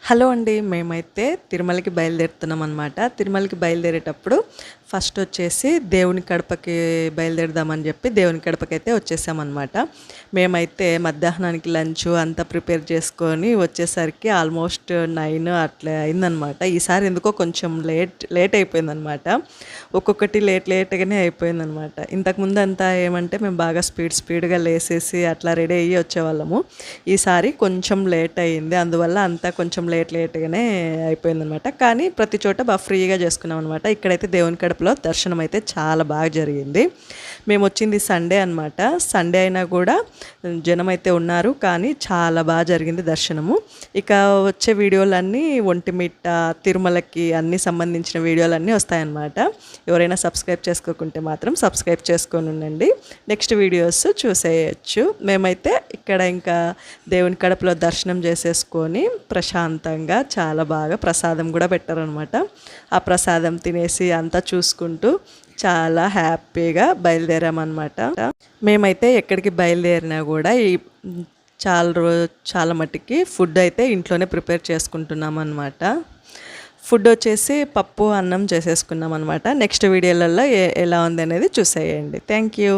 Hello అండి. మేమైతే తిరుమలకి బయలుదేరుతున్నామనమాట. తిరుమలకి బయలుదేరేటప్పుడు ఫస్ట్ వచ్చేసి దేవుని కడపకి బయలుదేరదామని చెప్పి దేవుని కడపకైతే వచ్చేసామన్నమాట. మేమైతే మధ్యాహ్నానికి లంచ్ అంతా ప్రిపేర్ చేసుకొని వచ్చేసరికి ఆల్మోస్ట్ 9 అట్లా అయిందనమాట. ఈసారి ఎందుకో కొంచెం లేట్ అయిపోయిందనమాట. ఒక్కొక్కటి లేట్గానే అయిపోయిందనమాట. ఇంతకుముందు అంతా ఏమంటే మేము బాగా స్పీడ్గా లేసేసి అట్లా రెడీ అయ్యి వచ్చేవాళ్ళము. ఈసారి కొంచెం లేట్ అయ్యింది. అందువల్ల అంతా కొంచెం లేట్గానే అయిపోయిందనమాట. కానీ ప్రతి చోట బాగా ఫ్రీగా చేసుకున్నాం అనమాట. ఇక్కడైతే దేవుని కడపలో దర్శనం అయితే చాలా బాగా జరిగింది. మేము వచ్చింది సండే అనమాట. సండే అయినా కూడా జనం అయితే ఉన్నారు, కానీ చాలా బాగా జరిగింది దర్శనము. ఇక వచ్చే వీడియోలన్నీ ఒంటిమిట్ట తిరుమలకి అన్ని సంబంధించిన వీడియోలన్నీ వస్తాయన్నమాట. ఎవరైనా సబ్స్క్రైబ్ చేసుకోకుంటే మాత్రం సబ్స్క్రైబ్ చేసుకొని ఉండండి. నెక్స్ట్ వీడియోస్ చూసేయచ్చు. మేమైతే ఇక్కడ ఇంకా దేవుని కడపలో దర్శనం చేసేసుకొని ప్రశాంతంగా చాలా బాగా ప్రసాదం కూడా పెట్టారనమాట. ఆ ప్రసాదం తినేసి అంతా చూసుకుంటూ చాలా హ్యాపీగా బయలుదేరామన్నమాట. మేమైతే ఎక్కడికి బయలుదేరినా కూడా చాలా మట్టుకి ఫుడ్ అయితే ఇంట్లోనే ప్రిపేర్ చేసుకుంటున్నాం అనమాట. ఫుడ్ వచ్చేసి పప్పు అన్నం చేసేసుకున్నాం అనమాట. నెక్స్ట్ వీడియోలలో ఎలా ఉంది అనేది చూసేయండి. Thank you.